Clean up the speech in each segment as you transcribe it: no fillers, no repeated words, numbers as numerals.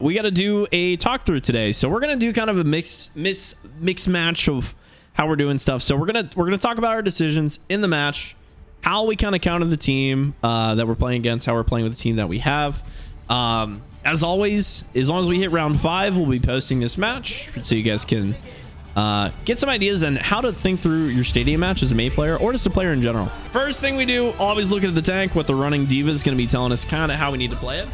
We got to do a talk through today, so we're gonna do kind of a mix match of how we're doing stuff. So we're gonna talk about our decisions in the match, how we kind of counted the team that we're playing against, how we're playing with the team that we have. As always, as long as we hit round 5, we'll be posting this match so you guys can get some ideas on how to think through your stadium match as a Mei player or just a player in general. First thing we do, always look at the tank. What the running diva is going to be telling us kind of how we need to play it.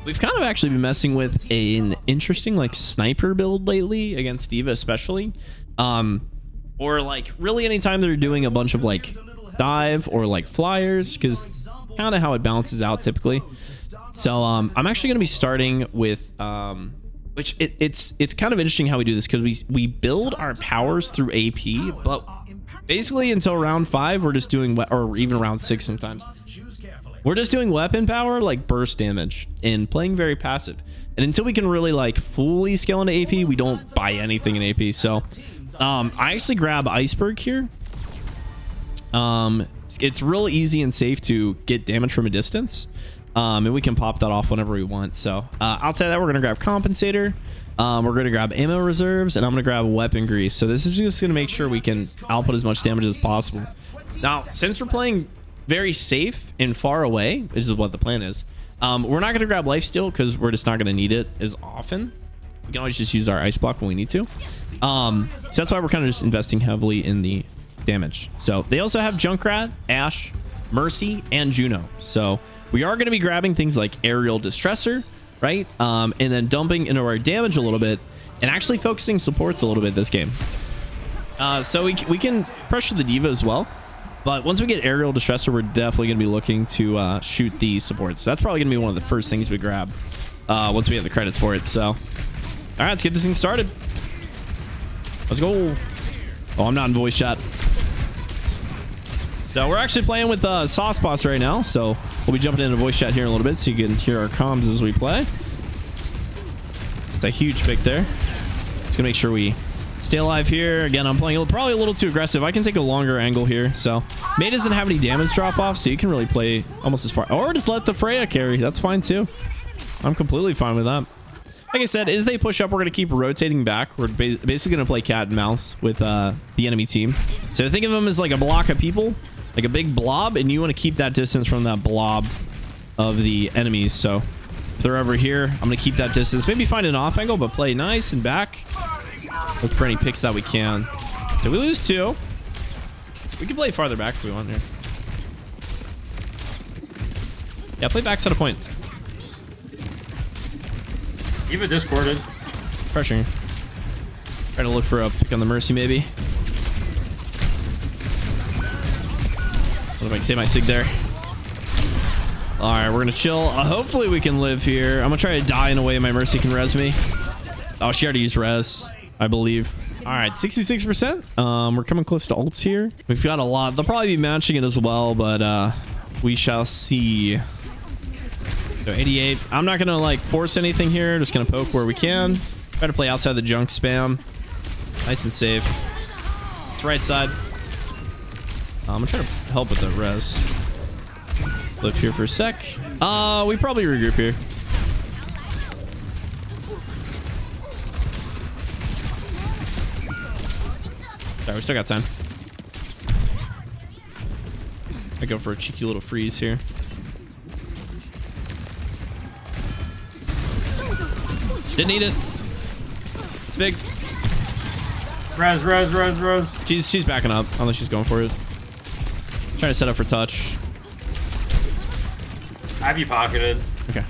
We've kind of actually been messing with an interesting like sniper build lately against diva, especially or like really anytime they're doing a bunch of like dive or like flyers, because kind of how it balances out typically. So I'm actually going to be starting with which it's kind of interesting how we do this, because we build our powers through AP, but basically until round 5 we're just doing or even round 6 sometimes we're just doing weapon power, like burst damage, and playing very passive. And until we can really like fully scale into AP, we don't buy anything in AP. So I actually grab Iceberg here. It's real easy and safe to get damage from a distance, and we can pop that off whenever we want. So outside of that, we're gonna grab compensator, we're gonna grab ammo reserves, and I'm gonna grab weapon grease. So this is just gonna make sure we can output as much damage as possible. Now, since we're playing very safe and far away, this is what the plan is, we're not gonna grab lifesteal because we're just not gonna need it as often. We can always just use our ice block when we need to. So that's why we're kind of just investing heavily in the damage. So they also have Junkrat, Ash, Mercy, and Juno. So we are going to be grabbing things like aerial distressor, right? And then dumping into our damage a little bit and actually focusing supports a little bit this game. So we can pressure the diva as well, but once we get aerial distressor, we're definitely going to be looking to shoot the supports. So that's probably going to be one of the first things we grab once we have the credits for it. So all right, let's get this thing started. Let's go. Oh, I'm not in voice chat. So we're actually playing with Sauce Boss right now, so we'll be jumping into voice chat here in a little bit so you can hear our comms as we play. It's a huge pick there. Just gonna make sure we stay alive here. Again, I'm playing probably a little too aggressive. I can take a longer angle here. So Mei doesn't have any damage drop off, so you can really play almost as far, or just let the Freya carry. That's fine too. I'm completely fine with that. Like I said, as they push up, we're going to keep rotating back. We're basically going to play cat and mouse with the enemy team. So think of them as like a block of people, like a big blob, and you want to keep that distance from that blob of the enemies. So if they're over here, I'm going to keep that distance. Maybe find an off angle, but play nice and back. Look for any picks that we can. Did we lose 2? We can play farther back if we want here. Yeah, play backside of point. Even discorded. Pressuring. Trying to look for a pick on the Mercy, maybe. What if I can save my sig there? All right, we're gonna chill. Hopefully we can live here. I'm gonna try to die in a way my Mercy can res me. Oh, she already used res, I believe. All right, 66%. We're coming close to ults here. We've got a lot. They'll probably be matching it as well, but we shall see. So 88. I'm not gonna like force anything here. Just gonna poke where we can. Try to play outside the junk spam. Nice and safe. It's right side. I'm gonna try to help with the res. Live here for a sec. We probably regroup here. Sorry, we still got time. I go for a cheeky little freeze here. Didn't need it. It's big. Res. She's backing up. Unless she's going for it. Trying to set up for touch. I have you pocketed. Okay.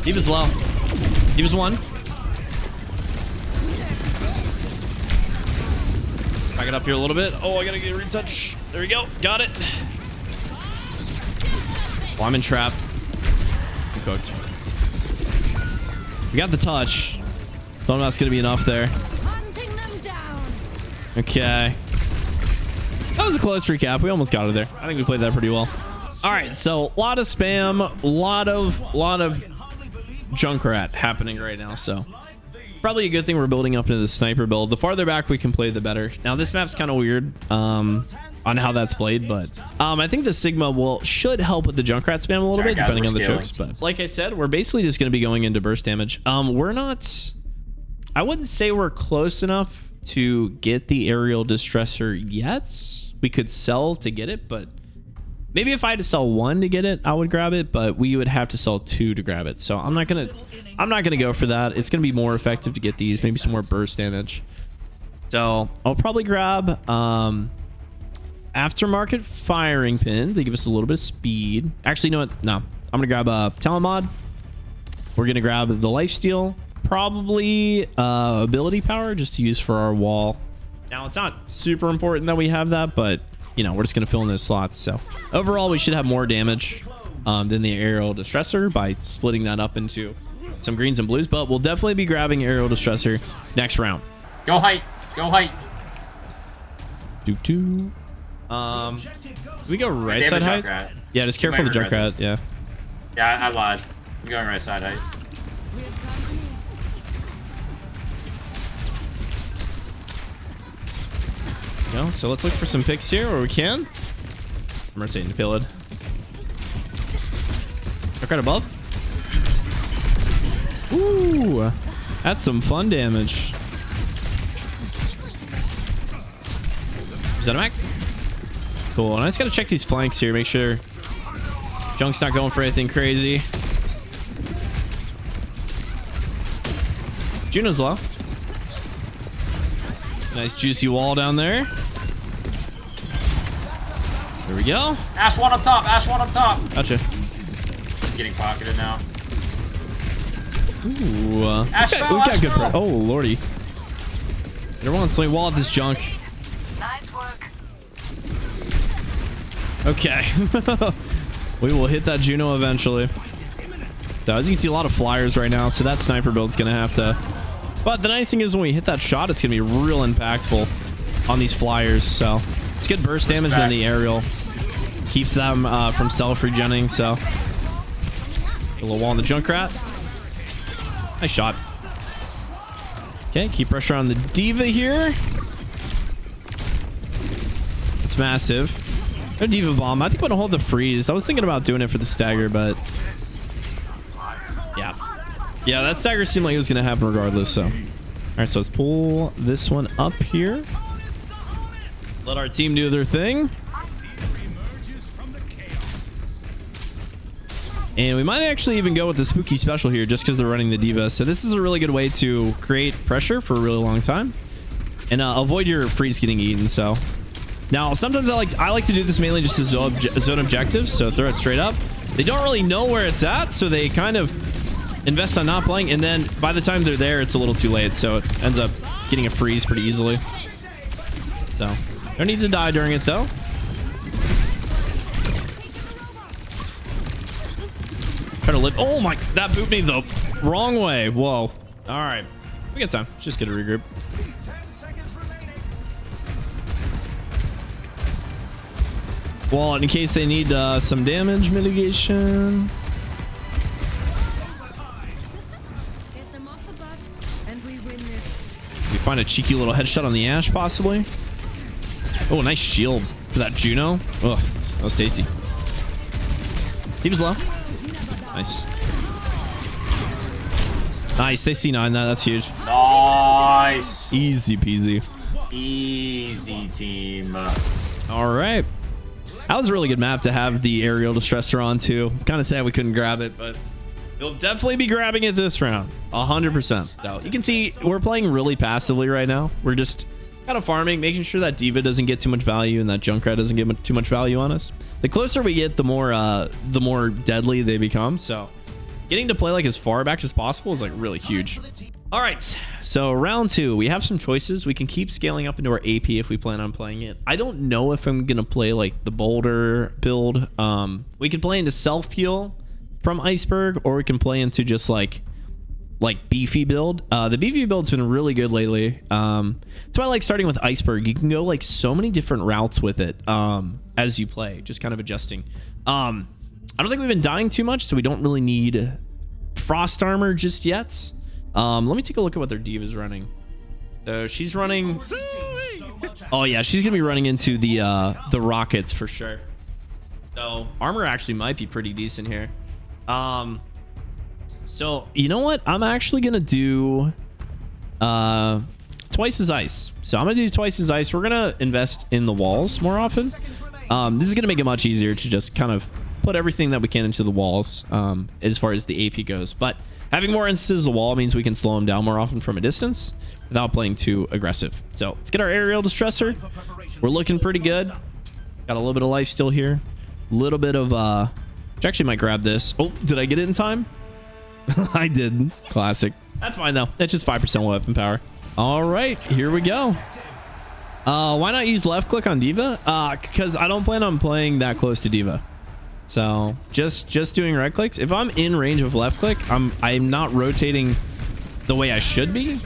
Diva's low. Diva's 1. Back it up here a little bit. Oh, I gotta get a retouch. There we go. Got it. Oh, I'm in trap. Cooked. We got the touch. Don't know if that's gonna be enough there. Okay. That was a close recap. We almost got it there. I think we played that pretty well. All right, so a lot of spam, a lot of Junkrat happening right now. So probably a good thing we're building up into the sniper build. The farther back we can play, the better. Now this map's kind of weird. on how that's played, but I think the Sigma should help with the Junkrat spam a little bit, guys, depending on the scaling. chokes. But like I said, we're basically just going to be going into burst damage. We're not, I wouldn't say we're close enough to get the aerial distressor yet. We could sell to get it, but maybe if I had to sell 1 to get it, I would grab it, but we would have to sell 2 to grab it. So I'm not gonna go for that. It's gonna be more effective to get these, maybe some more burst damage. So I'll probably grab aftermarket firing pin. They give us a little bit of speed. Actually, you know what? No, I'm gonna grab a telemod. We're gonna grab the lifesteal, probably ability power, just to use for our wall. Now it's not super important that we have that, but you know, we're just gonna fill in those slots. So overall, we should have more damage than the aerial distressor by splitting that up into some greens and blues. But we'll definitely be grabbing aerial distressor next round. Go height. Go height. Do we go right They have side a height? Junkrat. Yeah, just careful the might regret Junkrat. Yeah. Yeah, I lied. I'm going right side height. Go. So let's look for some picks here where we can. I'm rotating to pilled. Junkrat above. Ooh, that's some fun damage. Zenimac. Cool. And I just got to check these flanks here, make sure Junk's not going for anything crazy. Juno's low. Nice juicy wall down there. There we go. Ash 1 up top. Ash 1 up top. Gotcha. Getting pocketed now. Ooh. Ash we fell, got Ash good. fell. Oh lordy. Everyone, so we wall up this junk. Nice work. Okay. We will hit that Juno eventually. So as you can see, a lot of flyers right now, so that sniper build's gonna have to. But the nice thing is when we hit that shot, it's gonna be real impactful on these flyers. So it's good burst damage, then the aerial keeps them from self-regenning. So a little wall on the Junkrat. Nice shot. Okay, keep pressure on the Diva here. It's massive. No Diva bomb. I think I'm gonna hold the freeze. I was thinking about doing it for the stagger, but yeah, that stagger seemed like it was gonna happen regardless. So all right, so let's pull this one up here. Let our team do their thing. And we might actually even go with the Spooki special here just because they're running the Diva. So this is a really good way to create pressure for a really long time and avoid your freeze getting eaten. So now sometimes I like to do this mainly just as zone objectives. So throw it straight up. They don't really know where it's at, so they kind of invest on not playing. And then by the time they're there, it's a little too late. So it ends up getting a freeze pretty easily. So don't need to die during it though. Try to live. Oh my, that booped me the wrong way. Whoa. All right, we got time. Just get a regroup. Well, in case they need some damage mitigation. Get them off the butt, and we win this. We find a cheeky little headshot on the Ash, possibly. Oh, nice shield for that Juno. Ugh, that was tasty. He was low. Nice. Nice. They C9 that. That's huge. Nice. Easy peasy. Easy team. All right. That was a really good map to have the aerial distressor on too. Kind of sad we couldn't grab it, but you'll definitely be grabbing it this round. 100%. So you can see we're playing really passively right now. We're just kind of farming, making sure that Diva doesn't get too much value and that Junkrat doesn't get too much value on us. The closer we get, the more deadly they become. So getting to play like as far back as possible is like really huge. All right, so round 2, we have some choices. We can keep scaling up into our AP if we plan on playing it. I don't know if I'm gonna play like the boulder build. We could play into self heal from Iceberg, or we can play into just like beefy build. The beefy build's been really good lately. That's why I like starting with Iceberg. You can go like so many different routes with it as you play, just kind of adjusting. I don't think we've been dying too much, so we don't really need frost armor just yet. Let me take a look at what their Diva's running. So she's running Oh yeah, she's gonna be running into the rockets for sure. So armor actually might be pretty decent here. So you know what? I'm actually gonna do twice as ice. So I'm gonna do twice as ice. We're gonna invest in the walls more often. This is gonna make it much easier to just kind of put everything that we can into the walls as far as the AP goes. But having more instances of the wall means we can slow them down more often from a distance without playing too aggressive. So let's get our aerial distressor. We're looking pretty good. Got a little bit of life still here. A little bit of which actually might grab this. Oh, did I get it in time? I did. Classic. That's fine though. That's just 5% weapon power. All right, here we go. Why not use left click on D.Va? Because I don't plan on playing that close to D.Va. So just doing right clicks. If I'm in range of left click, I'm not rotating the way I should be.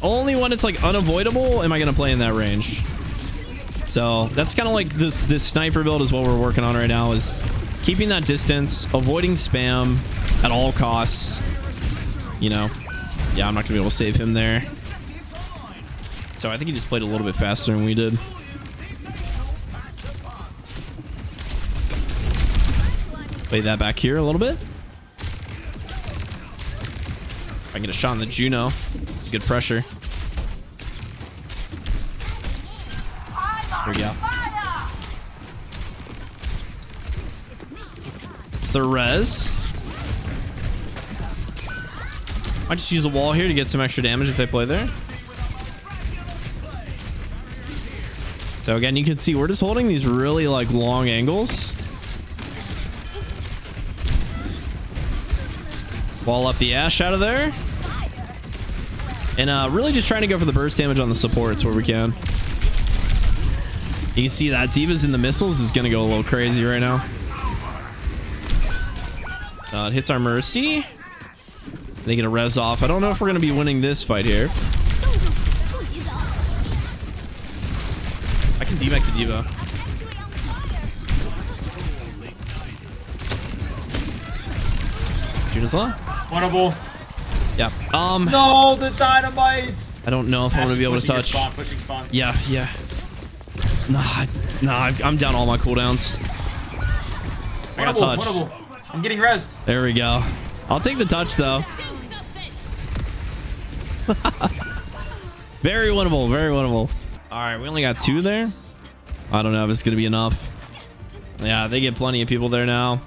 Only when it's like unavoidable am I gonna play in that range. So that's kind of like this sniper build is what we're working on right now, is keeping that distance, avoiding spam at all costs. You know, yeah, I'm not gonna be able to save him there. So I think he just played a little bit faster than we did. Play that back here a little bit. If I can get a shot on the Juno, good pressure. There we go. It's the res. I just use a wall here to get some extra damage if they play there. So again, you can see we're just holding these really like long angles. Wall up the Ashe out of there. And really just trying to go for the burst damage on the supports where we can. You can see that D.Va's in the missiles is going to go a little crazy right now. It hits our Mercy. They get a res off. I don't know if we're going to be winning this fight here. I can D-back the D.Va. Juno's low. Winnable. Yeah. No, the dynamite. I don't know if I'm gonna be able to touch. Pushing spawn. Yeah. Nah. I'm down all my cooldowns. I got touch. Winnable. I'm getting rezzed. There we go. I'll take the touch though. Very winnable. Very winnable. All right, we only got 2 there. I don't know if it's gonna be enough. Yeah, they get plenty of people there now.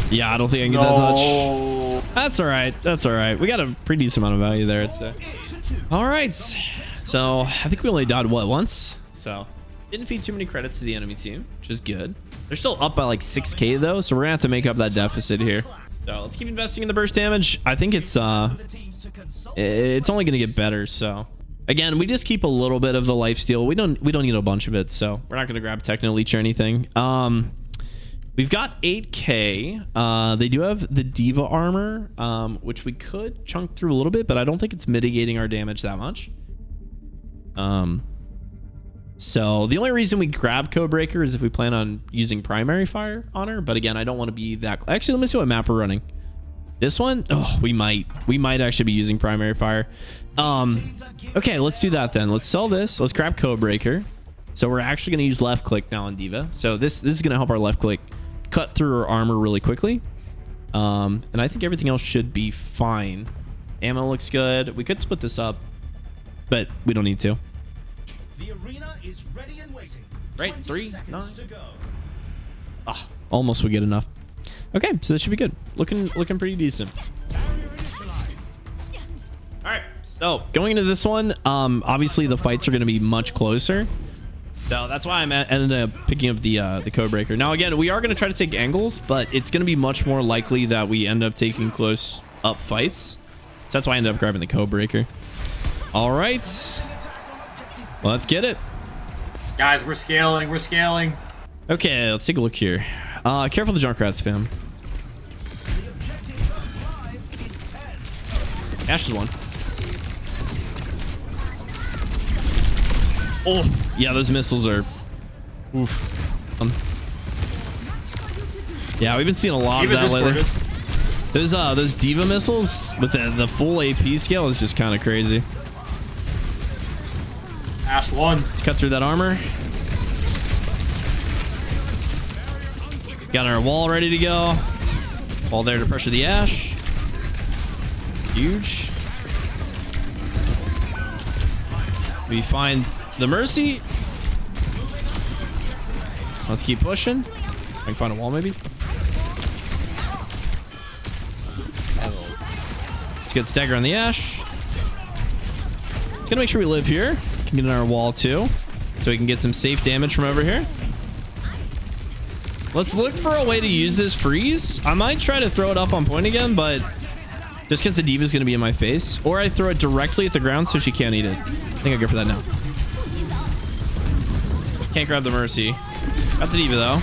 Yeah, I don't think I can get that touch. That's all right. That's all right. We got a pretty decent amount of value there, I'd say. All right. So I think we only died, what, once? So didn't feed too many credits to the enemy team, which is good. They're still up by like 6K though, so we're gonna have to make up that deficit here. So let's keep investing in the burst damage. I think it's only gonna get better. So again, we just keep a little bit of the lifesteal. We don't need a bunch of it, so we're not gonna grab Techno Leech or anything. We've got 8K. They do have the D.Va armor, which we could chunk through a little bit, but I don't think it's mitigating our damage that much. So the only reason we grab Codebreaker is if we plan on using primary fire on her. But again, I don't want to be that. Actually, let me see what map we're running. This one? Oh, we might actually be using primary fire. Okay, let's do that then. Let's sell this. Let's grab Codebreaker. So we're actually going to use left click now on D.Va. So this is going to help our left click cut through her armor really quickly. And I think everything else should be fine. Ammo looks good. We could split this up, but we don't need to. The arena is ready and waiting. Right, 3, 9. Ah, almost we get enough. Okay, so this should be good. Looking pretty decent. All right, so going into this one, obviously the fights are going to be much closer. So that's why I ended up picking up the Codebreaker. Now again, we are going to try to take angles, but it's going to be much more likely that we end up taking close up fights. So that's why I ended up grabbing the Codebreaker. All right, let's get it. Guys, we're scaling. We're scaling. Okay, let's take a look here. Careful the Junkrat spam. Ashe is one. Oh, yeah, those missiles are... Oof. Yeah, we've been seeing a lot Even of that lately. discorded. Those Diva missiles with the full AP scale is just kind of crazy. Ash 1. Let's cut through that armor. Got our wall ready to go. Wall there to pressure the Ash. Huge. We find the Mercy. Let's keep pushing. I can find a wall maybe. Let's get stagger on the Ash. Just gonna make sure we live here. Can get in our wall too, so we can get some safe damage from over here. Let's look for a way to use this freeze. I might try to throw it up on point again, but just because the Diva is gonna be in my face, or I throw it directly at the ground so she can't eat it. I think I'll go for that now. Can't grab the Mercy. Got the Diva though.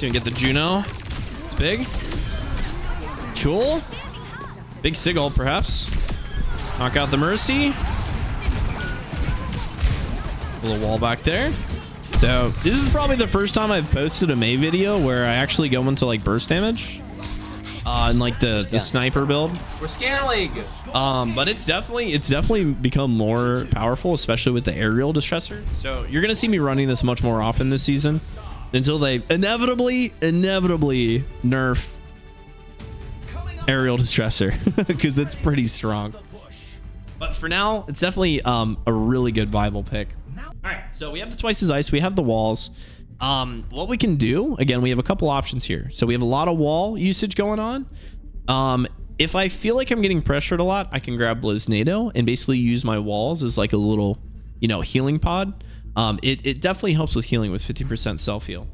Gonna get the Juno. It's big. Cool. Big Sigil, perhaps. Knock out the Mercy. A little wall back there. So this is probably the first time I've posted a Mei video where I actually go into like burst damage. In like the sniper build. We're scaling. But it's definitely become more powerful, especially with the aerial distressor. So you're gonna see me running this much more often this season until they inevitably nerf aerial distressor because it's pretty strong. But for now, it's definitely a really good viable pick. All right, so we have the twice as ice, we have the walls. What we can do, again, we have a couple options here. So we have a lot of wall usage going on. If I feel like I'm getting pressured a lot, I can grab Bliznado and basically use my walls as like a little, healing pod. It definitely helps with healing with 50% self heal.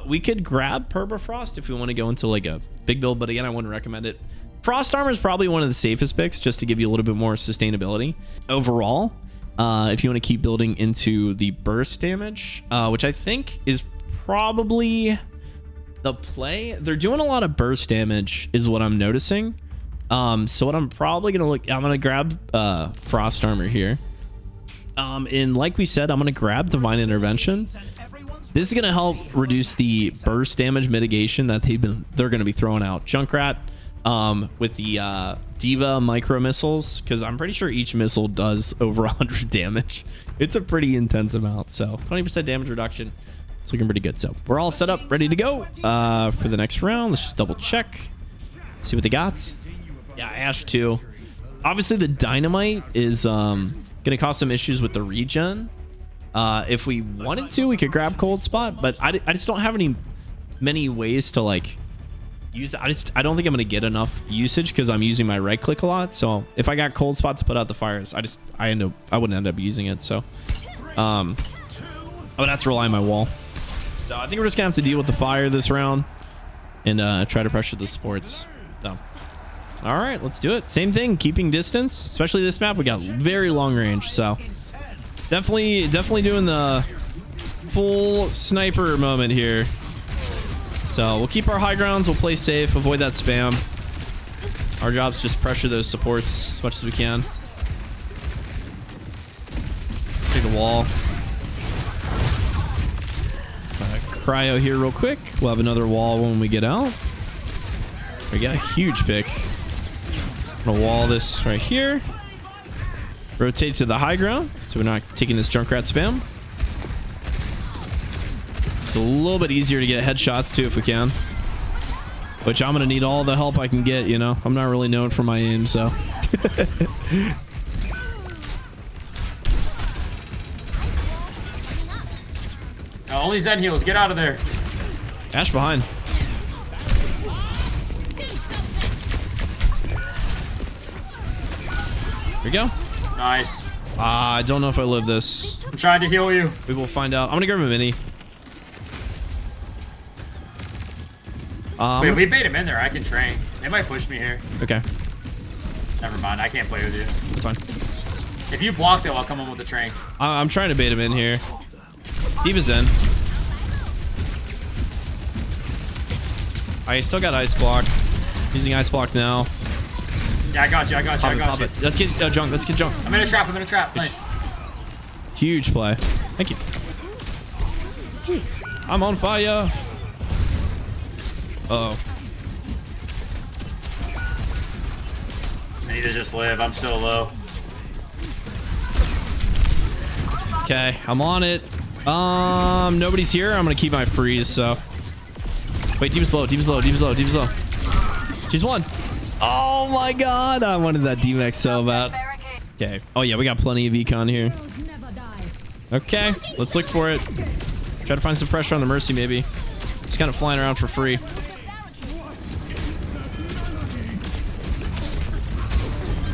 We could grab Permafrost if we want to go into like a big build, but again, I wouldn't recommend it. Frost Armor is probably one of the safest picks just to give you a little bit more sustainability overall. If you want to keep building into the burst damage, which I think is probably the play. They're doing a lot of burst damage is what I'm noticing. So what I'm probably going to I'm going to grab Frost Armor here. And like we said, I'm going to grab Divine Intervention. This is going to help reduce the burst damage mitigation that they're going to be throwing out. Junkrat with the Diva micro missiles, because I'm pretty sure each missile does over 100 damage. It's a pretty intense amount. So 20% damage reduction. It's looking pretty good. So we're all set up, ready to go for the next round. Let's just double check, see what they got. Yeah, Ash 2. Obviously, the Dynamite is going to cause some issues with the regen. If we wanted to, we could grab Cold Spot, but I just don't have many ways to like use that. I don't think I'm going to get enough usage because I'm using my right click a lot. So if I got Cold Spot to put out the fires, I wouldn't end up using it. So I would have to rely on my wall. So I think we're just gonna have to deal with the fire this round and try to pressure the supports. So all right, let's do it. Same thing, keeping distance, especially this map. We got very long range, so definitely doing the full sniper moment here. So we'll keep our high grounds, we'll play safe, avoid that spam. Our job's just pressure those supports as much as we can. Take a wall. Cryo here real quick. We'll have another wall when we get out. We got a huge pick. Gonna wall this right here. Rotate to the high ground so we're not taking this Junkrat spam. It's a little bit easier to get headshots too if we can, which I'm gonna need all the help I can get. I'm not really known for my aim, so Only Zen heals. Get out of there. Ash behind. Here we go. Nice. I don't know if I live this. I'm trying to heal you. We will find out. I'm gonna grab a mini. Wait, if we bait him in there, I can train. They might push me here. Okay. Never mind. I can't play with you. That's fine. If you block though, I'll come in with the train. I'm trying to bait him in here. Diva's in. I still got ice block. Using ice block now. Yeah, I got you. Pop it. Let's get junk. Let's get junk. I'm in a trap. Nice. Huge play. Thank you. I'm on fire. Uh-oh. I need to just live. I'm so low. Okay, I'm on it. Nobody's here. I'm gonna keep my freeze, so. Wait, team's low, team's low, team's low, team's low. She's won. Oh my god, I wanted that D-Max so bad. Okay. Oh yeah, we got plenty of econ here. Okay, let's look for it. Try to find some pressure on the Mercy, maybe. Just kind of flying around for free.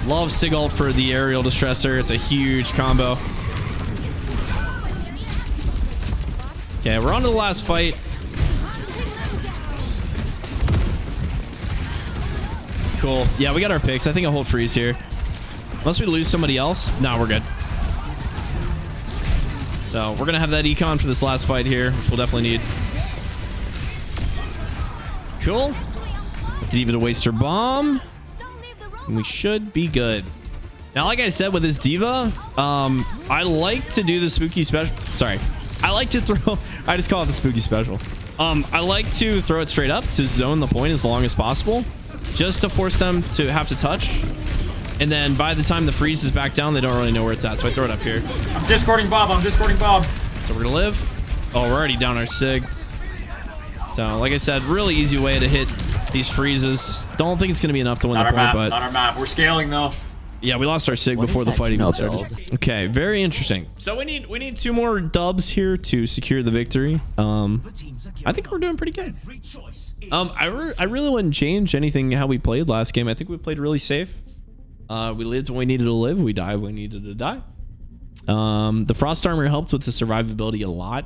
Love Sig ult for the aerial distressor. It's a huge combo. Okay, we're on to the last fight. Cool. Yeah, we got our picks. I think I'll hold freeze here. Unless we lose somebody else. No, we're good. So we're going to have that econ for this last fight here, which we'll definitely need. Cool. Diva to waste her bomb. And we should be good. Now, like I said, with this Diva, I like to do the Spooky special. Sorry. I like to throw... I just call it the Spooky special. I like to throw it straight up to zone the point as long as possible, just to force them to have to touch. And then by the time the freeze is back down, they don't really know where it's at. So I throw it up here. I'm discording Bob. I'm discording Bob. So we're going to live. Oh, we're already down our Sig. So, like I said, really easy way to hit these freezes. Don't think it's going to be enough to win the point, but... Not our map. We're scaling, though. Yeah, we lost our Sig before the fight even started. Okay, very interesting. So we need 2 more dubs here to secure the victory. I think we're doing pretty good. I really wouldn't change anything how we played last game. I think we played really safe. We lived when we needed to live. We died when we needed to die. The Frost Armor helped with the survivability a lot.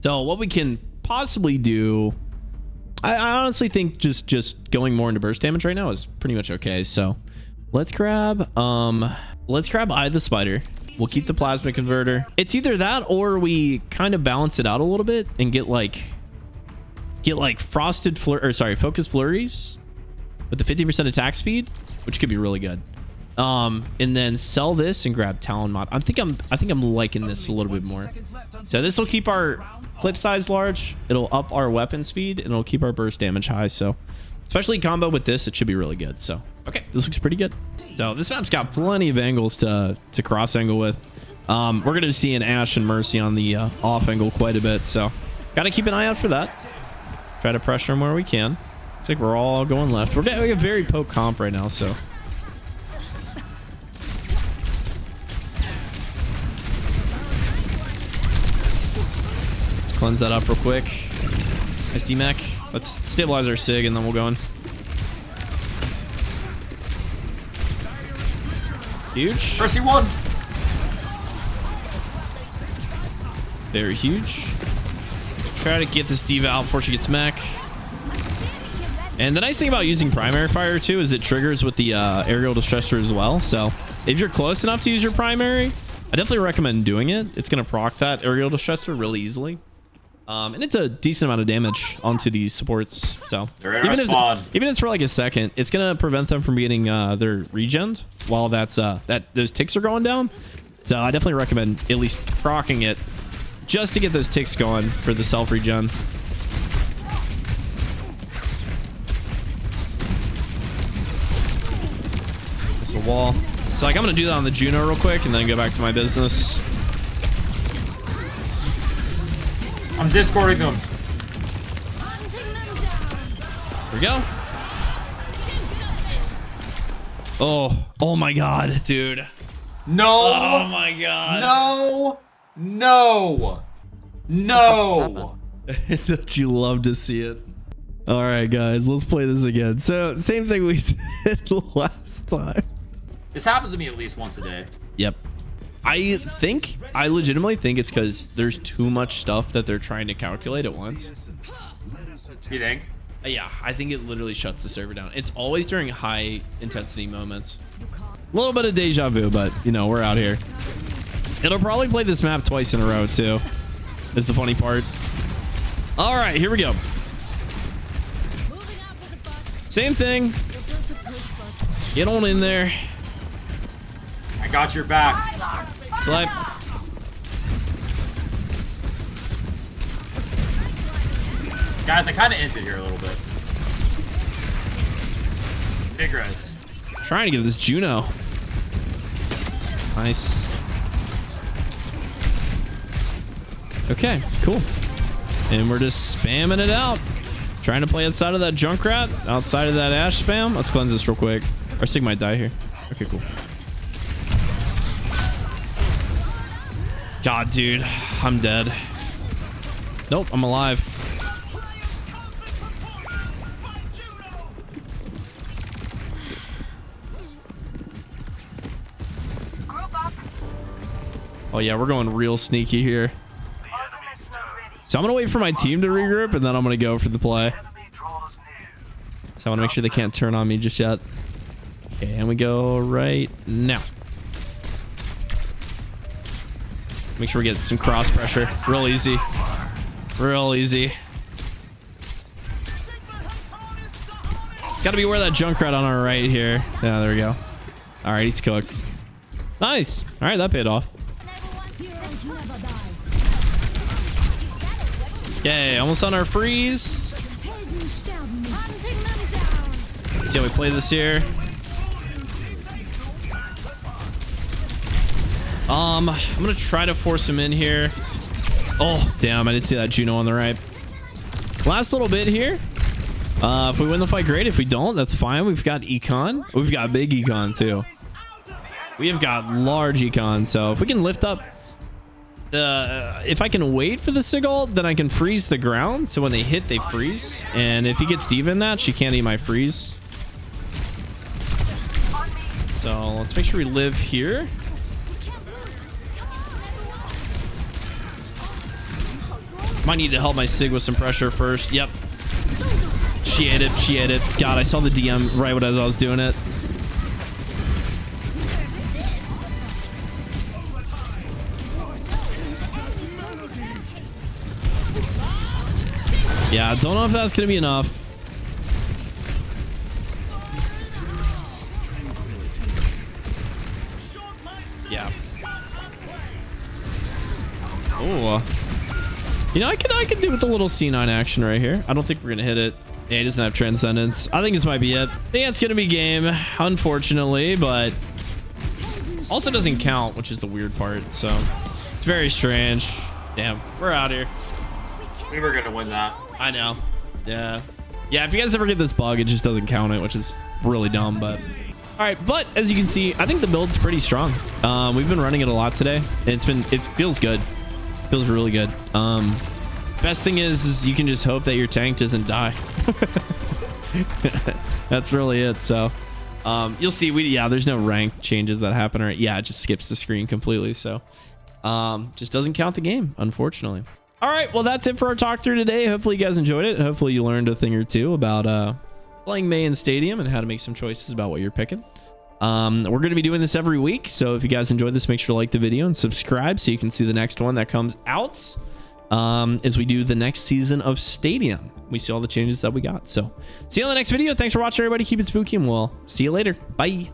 So what we can possibly do, I honestly think just going more into burst damage right now is pretty much okay. So let's grab Eye of the Spider. We'll keep the plasma converter. It's either that or we kind of balance it out a little bit and get like focused flurries with the 50% attack speed, which could be really good. And then sell this and grab Talon mod. I think I'm liking this a little bit more. So this will keep our clip size large. It'll up our weapon speed and it'll keep our burst damage high. So especially combo with this, it should be really good. So okay, this looks pretty good. So this map's got plenty of angles to cross angle with. We're gonna see an Ashe and Mercy on the off angle quite a bit. So gotta keep an eye out for that. Try to pressure them where we can. It's like we're all going left. We're getting a very poke comp right now, so. Let's cleanse that up real quick. Nice D-Mac. Let's stabilize our Sig and then we'll go in. Huge. Mercy 1. Very huge. Try to get this Diva out before she gets mech. And the nice thing about using primary fire too is it triggers with the aerial distressor as well. So if you're close enough to use your primary, I definitely recommend doing it. It's going to proc that aerial distressor really easily. And it's a decent amount of damage onto these supports. So even if it's for like a second, it's going to prevent them from getting their regen while those ticks are going down. So I definitely recommend at least procking it just to get those ticks going for the self regen. The wall. So like I'm gonna do that on the Juno real quick and then go back to my business. I'm discording them. Here we go. Oh my god, dude. No. Oh my god. No. Don't you love to see it? All right, guys, let's play this again. So same thing we did last time. This happens to me at least once a day. Yep. I legitimately think it's because there's too much stuff that they're trying to calculate at once. You think? Yeah, I think it literally shuts the server down. It's always during high intensity moments. A little bit of deja vu, but you know, we're out here. It'll probably play this map twice in a row too, is the funny part. All right, here we go. Same thing. Get on in there. I got your back. Slide. Guys, I kind of ended here a little bit. Big res. Trying to get this Juno. Nice. Okay, cool. And we're just spamming it out. Trying to play outside of that Junkrat, outside of that Ashe spam. Let's cleanse this real quick. Our Sig might die here. Okay, cool. God, dude. I'm dead. Nope, I'm alive. Oh yeah, we're going real sneaky here. So I'm gonna wait for my team to regroup and then I'm gonna go for the play. So I want to make sure they can't turn on me just yet. Okay, and we go right now. Make sure we get some cross pressure. Real easy. Real easy. It's got to be where that Junkrat on our right here. Yeah, there we go. All right, he's cooked. Nice. All right, that paid off. Yay, almost on our freeze. See how we play this here. I'm gonna try to force him in here. Oh, damn, I didn't see that Juno on the right. Last little bit here. If we win the fight, great. If we don't, that's fine. We've got Econ. We've got big Econ too. We have got large Econ. So if we can lift up if I can wait for the Sigil, then I can freeze the ground. So when they hit, they freeze. And if he gets Diva in that, she can't eat my freeze. So let's make sure we live here. Might need to help my Sig with some pressure first. Yep. She ate it. She ate it. God, I saw the DM right when I was doing it. Yeah, I don't know if that's going to be enough. Yeah. Oh. You know, I could do with the little C9 action right here. I don't think we're going to hit it. Yeah, he doesn't have Transcendence. I think this might be it. I think it's going to be game, unfortunately, but also doesn't count, which is the weird part. So it's very strange. Damn, we're out here. We were going to win that. I know. Yeah. Yeah, if you guys ever get this bug, it just doesn't count it, which is really dumb, but... Alright, but as you can see, I think the build's pretty strong. We've been running it a lot today. It feels good. Feels really good. Best thing is you can just hope that your tank doesn't die. That's really it. So you'll see there's no rank changes that happen, or it just skips the screen completely. So just doesn't count the game, unfortunately. All right, well, that's it for our talk through today. Hopefully you guys enjoyed it. Hopefully you learned a thing or two about playing Mei in Stadium and how to make some choices about what you're picking. We're going to be doing this every week, so if you guys enjoyed this, make sure to like the video and subscribe so you can see the next one that comes out as we do the next season of Stadium. We see all the changes that we got. So see you on the next video. Thanks for watching, everybody. Keep it spooky, and we'll see you later. Bye.